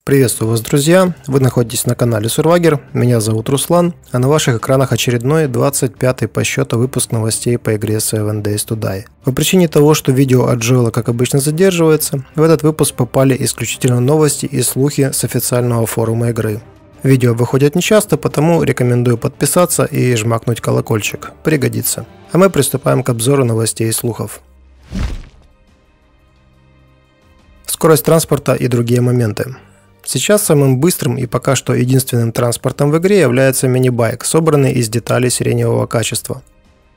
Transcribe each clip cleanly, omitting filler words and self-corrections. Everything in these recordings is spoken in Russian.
Приветствую вас, друзья! Вы находитесь на канале Survagger, меня зовут Руслан, а на ваших экранах очередной 25-й по счету выпуск новостей по игре 7 Days to Die. По причине того, что видео от Джоэла, как обычно, задерживается, в этот выпуск попали исключительно новости и слухи с официального форума игры. Видео выходят нечасто, потому рекомендую подписаться и жмакнуть колокольчик, пригодится. А мы приступаем к обзору новостей и слухов. Скорость транспорта и другие моменты. Сейчас самым быстрым и пока что единственным транспортом в игре является мини-байк, собранный из деталей сиреневого качества.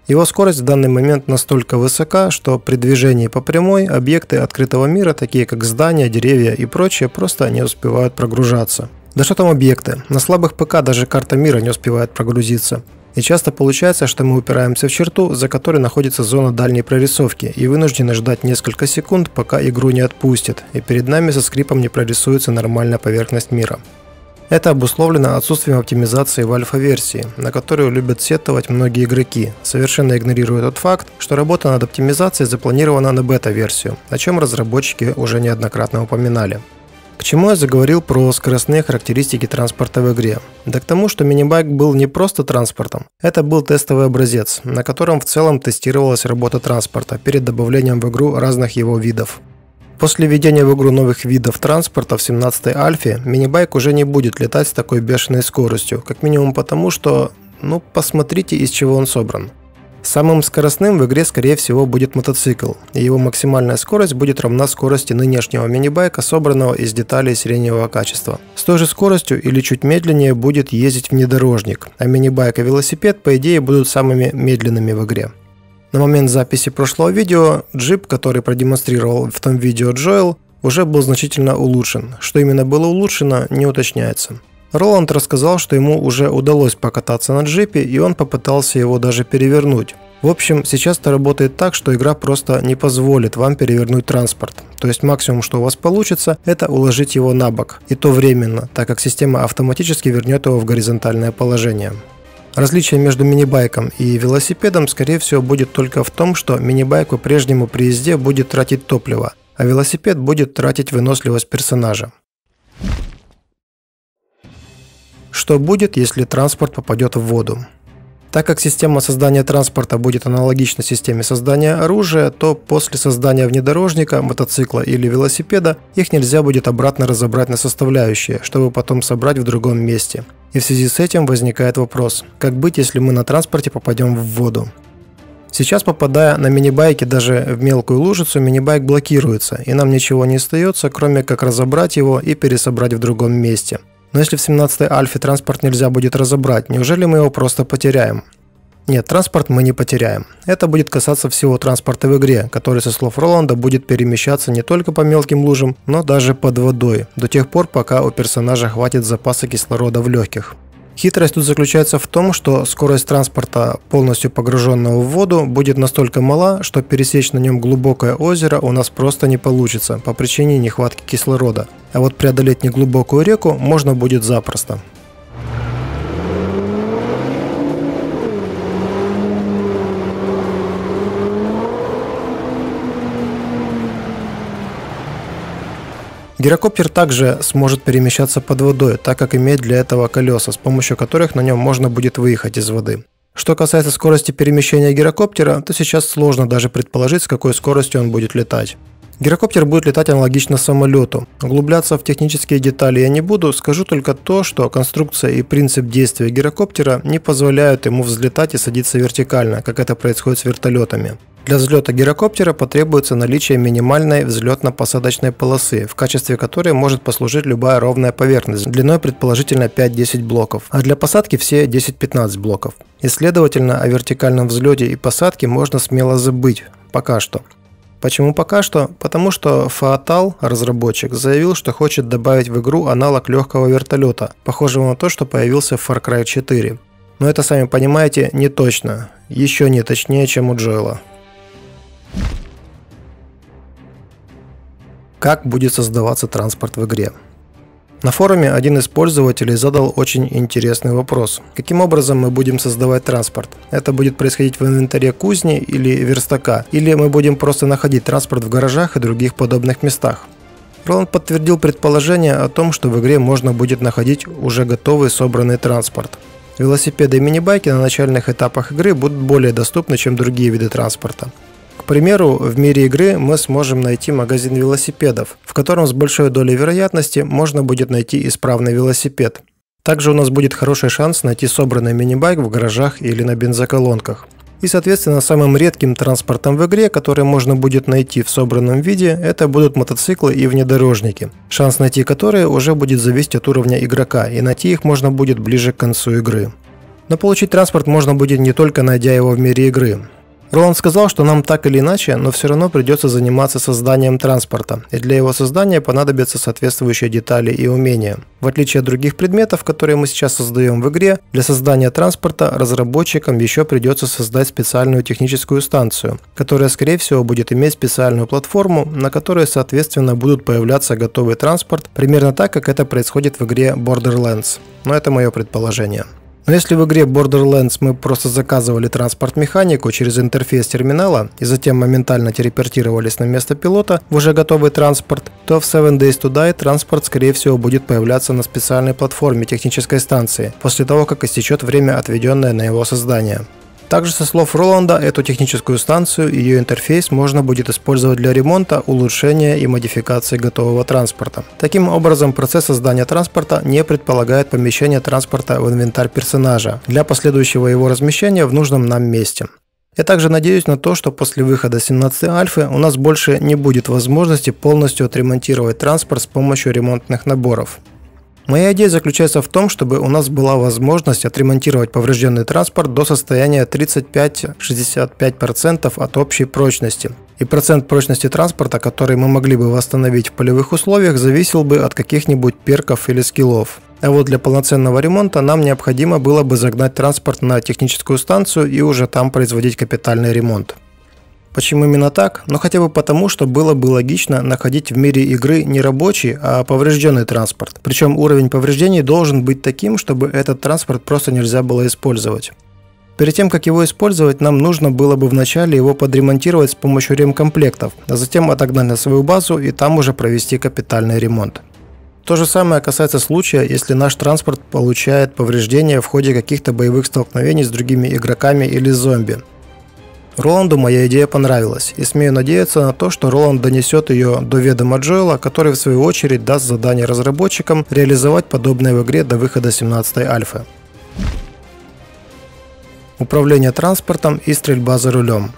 Его скорость в данный момент настолько высока, что при движении по прямой объекты открытого мира, такие как здания, деревья и прочее, просто не успевают прогружаться. Да что там объекты, на слабых ПК даже карта мира не успевает прогрузиться. И часто получается, что мы упираемся в черту, за которой находится зона дальней прорисовки, и вынуждены ждать несколько секунд, пока игру не отпустит, и перед нами со скрипом не прорисуется нормальная поверхность мира. Это обусловлено отсутствием оптимизации в альфа-версии, на которую любят сетовать многие игроки, совершенно игнорируя тот факт, что работа над оптимизацией запланирована на бета-версию, о чем разработчики уже неоднократно упоминали. К чему я заговорил про скоростные характеристики транспорта в игре? Да к тому, что мини-байк был не просто транспортом, это был тестовый образец, на котором в целом тестировалась работа транспорта перед добавлением в игру разных его видов. После введения в игру новых видов транспорта в 17-й альфе, мини-байк уже не будет летать с такой бешеной скоростью, как минимум потому, что, посмотрите, из чего он собран. Самым скоростным в игре, скорее всего, будет мотоцикл, и его максимальная скорость будет равна скорости нынешнего мини-байка, собранного из деталей сиреневого качества. С той же скоростью или чуть медленнее будет ездить внедорожник, а мини-байк и велосипед, по идее, будут самыми медленными в игре. На момент записи прошлого видео, джип, который продемонстрировал в том видео Джоэл, уже был значительно улучшен. Что именно было улучшено, не уточняется. Роланд рассказал, что ему уже удалось покататься на джипе, и он попытался его даже перевернуть. В общем, сейчас это работает так, что игра просто не позволит вам перевернуть транспорт. То есть максимум, что у вас получится, это уложить его на бок. И то временно, так как система автоматически вернет его в горизонтальное положение. Различие между мини-байком и велосипедом, скорее всего, будет только в том, что мини-байк по-прежнему при езде будет тратить топливо, а велосипед будет тратить выносливость персонажа. Что будет, если транспорт попадет в воду? Так как система создания транспорта будет аналогична системе создания оружия, то после создания внедорожника, мотоцикла или велосипеда их нельзя будет обратно разобрать на составляющие, чтобы потом собрать в другом месте. И в связи с этим возникает вопрос, как быть, если мы на транспорте попадем в воду? Сейчас, попадая на мини-байке даже в мелкую лужицу, мини-байк блокируется, и нам ничего не остается, кроме как разобрать его и пересобрать в другом месте. Но если в 17-й альфе транспорт нельзя будет разобрать, неужели мы его просто потеряем? Нет, транспорт мы не потеряем. Это будет касаться всего транспорта в игре, который, со слов Роланда, будет перемещаться не только по мелким лужам, но даже под водой, до тех пор, пока у персонажа хватит запаса кислорода в легких. Хитрость тут заключается в том, что скорость транспорта, полностью погруженного в воду, будет настолько мала, что пересечь на нем глубокое озеро у нас просто не получится по причине нехватки кислорода. А вот преодолеть неглубокую реку можно будет запросто. Гирокоптер также сможет перемещаться под водой, так как имеет для этого колеса, с помощью которых на нем можно будет выехать из воды. Что касается скорости перемещения гирокоптера, то сейчас сложно даже предположить, с какой скоростью он будет летать. Гирокоптер будет летать аналогично самолету. Углубляться в технические детали я не буду, скажу только то, что конструкция и принцип действия гирокоптера не позволяют ему взлетать и садиться вертикально, как это происходит с вертолетами. Для взлета гирокоптера потребуется наличие минимальной взлетно-посадочной полосы, в качестве которой может послужить любая ровная поверхность, длиной предположительно 5-10 блоков, а для посадки все 10-15 блоков. И следовательно, о вертикальном взлете и посадке можно смело забыть, пока что. Почему пока что? Потому что Fatal, разработчик, заявил, что хочет добавить в игру аналог легкого вертолета, похожего на то, что появился в Far Cry 4. Но это, сами понимаете, не точно, еще не точнее, чем у Джоэла. Как будет создаваться транспорт в игре? На форуме один из пользователей задал очень интересный вопрос. Каким образом мы будем создавать транспорт? Это будет происходить в инвентаре кузни или верстака? Или мы будем просто находить транспорт в гаражах и других подобных местах? Роланд подтвердил предположение о том, что в игре можно будет находить уже готовый собранный транспорт. Велосипеды и мини-байки на начальных этапах игры будут более доступны, чем другие виды транспорта. К примеру, в мире игры мы сможем найти магазин велосипедов, в котором с большой долей вероятности можно будет найти исправный велосипед. Также у нас будет хороший шанс найти собранный мини-байк в гаражах или на бензоколонках. И, соответственно, самым редким транспортом в игре, который можно будет найти в собранном виде, это будут мотоциклы и внедорожники, шанс найти которые уже будет зависеть от уровня игрока, и найти их можно будет ближе к концу игры. Но получить транспорт можно будет не только найдя его в мире игры. Роланд сказал, что нам так или иначе, но все равно придется заниматься созданием транспорта, и для его создания понадобятся соответствующие детали и умения. В отличие от других предметов, которые мы сейчас создаем в игре, для создания транспорта разработчикам еще придется создать специальную техническую станцию, которая, скорее всего, будет иметь специальную платформу, на которой, соответственно, будут появляться готовый транспорт, примерно так, как это происходит в игре Borderlands. Но это мое предположение. Но если в игре Borderlands мы просто заказывали транспорт-механику через интерфейс терминала и затем моментально телепортировались на место пилота в уже готовый транспорт, то в 7 Days to Die транспорт скорее всего будет появляться на специальной платформе технической станции после того, как истечет время, отведенное на его создание. Также, со слов Роланда, эту техническую станцию и ее интерфейс можно будет использовать для ремонта, улучшения и модификации готового транспорта. Таким образом, процесс создания транспорта не предполагает помещение транспорта в инвентарь персонажа для последующего его размещения в нужном нам месте. Я также надеюсь на то, что после выхода 17-й альфы у нас больше не будет возможности полностью отремонтировать транспорт с помощью ремонтных наборов. Моя идея заключается в том, чтобы у нас была возможность отремонтировать поврежденный транспорт до состояния 35-65% от общей прочности. И процент прочности транспорта, который мы могли бы восстановить в полевых условиях, зависел бы от каких-нибудь перков или скиллов. А вот для полноценного ремонта нам необходимо было бы загнать транспорт на техническую станцию и уже там производить капитальный ремонт. Почему именно так? Ну хотя бы потому, что было бы логично находить в мире игры не рабочий, а поврежденный транспорт. Причем уровень повреждений должен быть таким, чтобы этот транспорт просто нельзя было использовать. Перед тем, как его использовать, нам нужно было бы вначале его подремонтировать с помощью ремкомплектов, а затем отогнать на свою базу и там уже провести капитальный ремонт. То же самое касается случая, если наш транспорт получает повреждения в ходе каких-то боевых столкновений с другими игроками или зомби. Роланду моя идея понравилась, и смею надеяться на то, что Роланд донесет ее до ведома Джоэла, который в свою очередь даст задание разработчикам реализовать подобное в игре до выхода 17-й альфы. Управление транспортом и стрельба за рулем.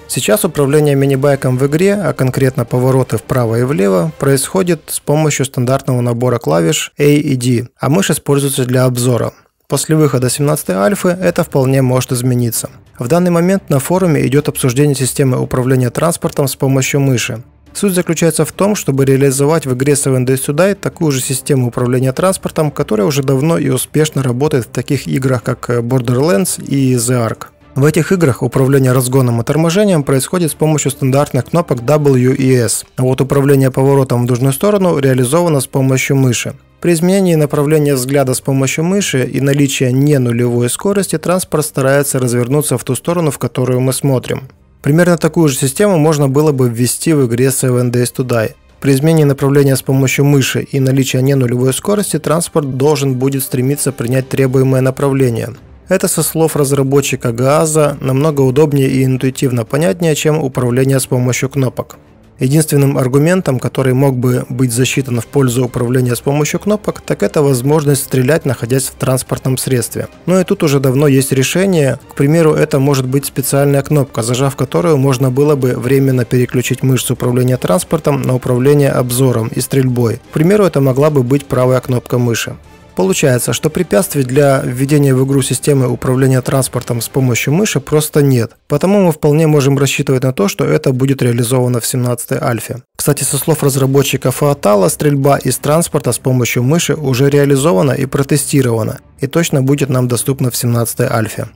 Сейчас управление мини-байком в игре, а конкретно повороты вправо и влево, происходит с помощью стандартного набора клавиш A и D, а мышь используется для обзора. После выхода 17-й альфы это вполне может измениться. В данный момент на форуме идет обсуждение системы управления транспортом с помощью мыши. Суть заключается в том, чтобы реализовать в игре 7 Days to Die такую же систему управления транспортом, которая уже давно и успешно работает в таких играх, как Borderlands и The Ark. В этих играх управление разгоном и торможением происходит с помощью стандартных кнопок W и S, а вот управление поворотом в нужную сторону реализовано с помощью мыши. При изменении направления взгляда с помощью мыши и наличия не нулевой скорости транспорт старается развернуться в ту сторону, в которую мы смотрим. Примерно такую же систему можно было бы ввести в игре 7 Days to Die. При изменении направления с помощью мыши и наличия не нулевой скорости транспорт должен будет стремиться принять требуемое направление. Это, со слов разработчика ГААЗа, намного удобнее и интуитивно понятнее, чем управление с помощью кнопок. Единственным аргументом, который мог бы быть засчитан в пользу управления с помощью кнопок, так это возможность стрелять, находясь в транспортном средстве. Но и тут уже давно есть решение. К примеру, это может быть специальная кнопка, зажав которую можно было бы временно переключить мышцу управления транспортом на управление обзором и стрельбой. К примеру, это могла бы быть правая кнопка мыши. Получается, что препятствий для введения в игру системы управления транспортом с помощью мыши просто нет, потому мы вполне можем рассчитывать на то, что это будет реализовано в 17-й альфе. Кстати, со слов разработчика Фаатала, стрельба из транспорта с помощью мыши уже реализована и протестирована, и точно будет нам доступна в 17-й альфе.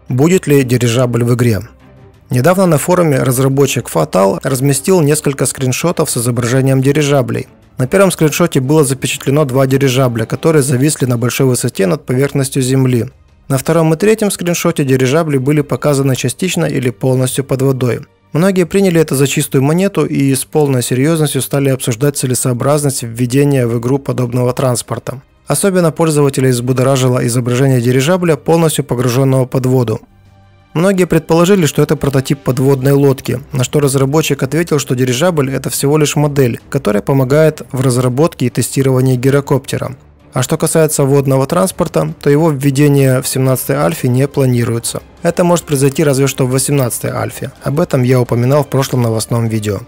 Будет ли дирижабль в игре? Недавно на форуме разработчик Fatal разместил несколько скриншотов с изображением дирижаблей. На первом скриншоте было запечатлено два дирижабля, которые зависли на большой высоте над поверхностью Земли. На втором и третьем скриншоте дирижабли были показаны частично или полностью под водой. Многие приняли это за чистую монету и с полной серьезностью стали обсуждать целесообразность введения в игру подобного транспорта. Особенно пользователей взбудоражило изображение дирижабля, полностью погруженного под воду. Многие предположили, что это прототип подводной лодки, на что разработчик ответил, что дирижабль – это всего лишь модель, которая помогает в разработке и тестировании гирокоптера. А что касается водного транспорта, то его введение в 17-й альфе не планируется. Это может произойти разве что в 18-й альфе. Об этом я упоминал в прошлом новостном видео.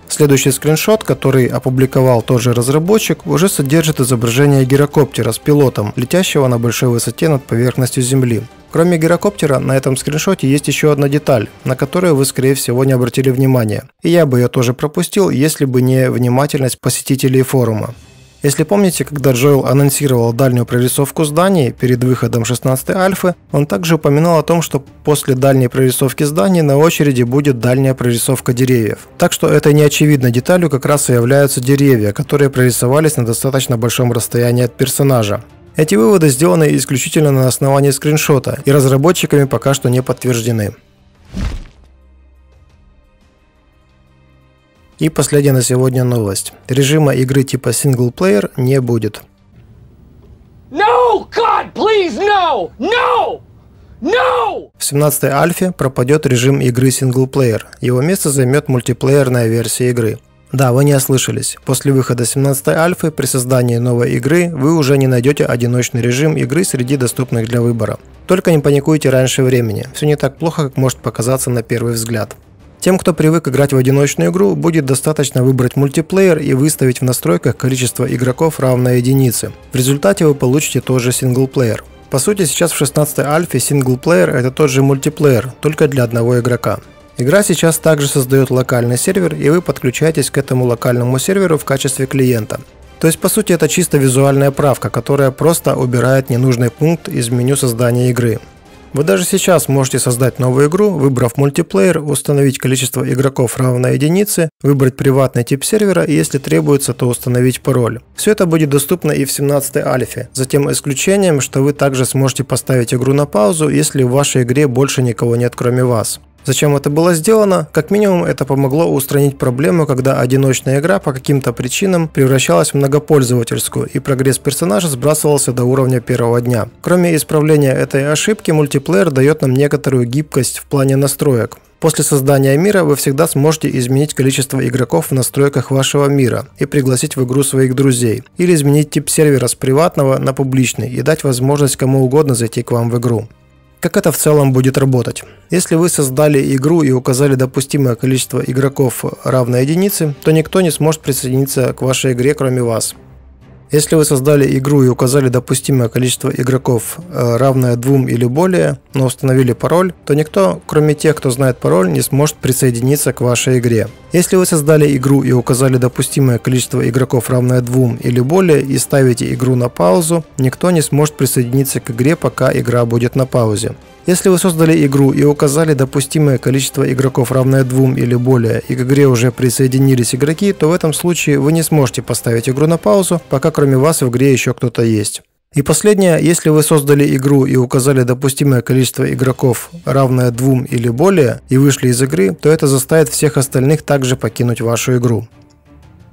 Следующий скриншот, который опубликовал тот же разработчик, уже содержит изображение гирокоптера с пилотом, летящего на большой высоте над поверхностью Земли. Кроме гирокоптера, на этом скриншоте есть еще одна деталь, на которую вы, скорее всего, не обратили внимания. И я бы ее тоже пропустил, если бы не внимательность посетителей форума. Если помните, когда Джоэл анонсировал дальнюю прорисовку зданий перед выходом 16-й альфы, он также упоминал о том, что после дальней прорисовки зданий на очереди будет дальняя прорисовка деревьев. Так что этой неочевидной деталью как раз и являются деревья, которые прорисовались на достаточно большом расстоянии от персонажа. Эти выводы сделаны исключительно на основании скриншота и разработчиками пока что не подтверждены. И последняя на сегодня новость. Режима игры типа синглплеер не будет. No, God, please, no! No! No! В 17-й альфе пропадет режим игры синглплеер. Его место займет мультиплеерная версия игры. Да, вы не ослышались. После выхода 17-й альфы при создании новой игры вы уже не найдете одиночный режим игры среди доступных для выбора. Только не паникуйте раньше времени. Все не так плохо, как может показаться на первый взгляд. Тем, кто привык играть в одиночную игру, будет достаточно выбрать мультиплеер и выставить в настройках количество игроков равное единице. В результате вы получите тоже синглплеер. По сути, сейчас в 16-й альфе синглплеер – это тот же мультиплеер, только для одного игрока. Игра сейчас также создает локальный сервер, и вы подключаетесь к этому локальному серверу в качестве клиента. То есть, по сути, это чисто визуальная правка, которая просто убирает ненужный пункт из меню создания игры. Вы даже сейчас можете создать новую игру, выбрав мультиплеер, установить количество игроков равное единице, выбрать приватный тип сервера и если требуется, то установить пароль. Все это будет доступно и в 17-й альфе, за тем исключением, что вы также сможете поставить игру на паузу, если в вашей игре больше никого нет кроме вас. Зачем это было сделано? Как минимум, это помогло устранить проблему, когда одиночная игра по каким-то причинам превращалась в многопользовательскую, и прогресс персонажа сбрасывался до уровня первого дня. Кроме исправления этой ошибки, мультиплеер дает нам некоторую гибкость в плане настроек. После создания мира вы всегда сможете изменить количество игроков в настройках вашего мира и пригласить в игру своих друзей, или изменить тип сервера с приватного на публичный и дать возможность кому угодно зайти к вам в игру. Как это в целом будет работать? Если вы создали игру и указали допустимое количество игроков равное единице, то никто не сможет присоединиться к вашей игре, кроме вас. Если вы создали игру и указали допустимое количество игроков равное 2 или более, но установили пароль, то никто, кроме тех, кто знает пароль, не сможет присоединиться к вашей игре. Если вы создали игру и указали допустимое количество игроков равное 2 или более и ставите игру на паузу, никто не сможет присоединиться к игре, пока игра будет на паузе. Если вы создали игру и указали допустимое количество игроков равное 2 или более и к игре уже присоединились игроки, то в этом случае вы не сможете поставить игру на паузу, пока кроме вас в игре еще кто-то есть. И последнее, если вы создали игру и указали допустимое количество игроков равное 2 или более и вышли из игры, то это заставит всех остальных также покинуть вашу игру.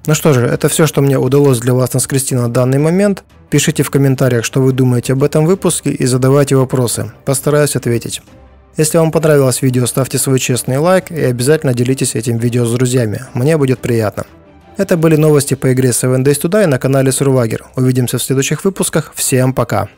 Ну что же, это все, что мне удалось для вас наскрести на данный момент. Пишите в комментариях, что вы думаете об этом выпуске и задавайте вопросы. Постараюсь ответить. Если вам понравилось видео, ставьте свой честный лайк и обязательно делитесь этим видео с друзьями. Мне будет приятно. Это были новости по игре 7 Days to Die на канале Survivor. Увидимся в следующих выпусках. Всем пока!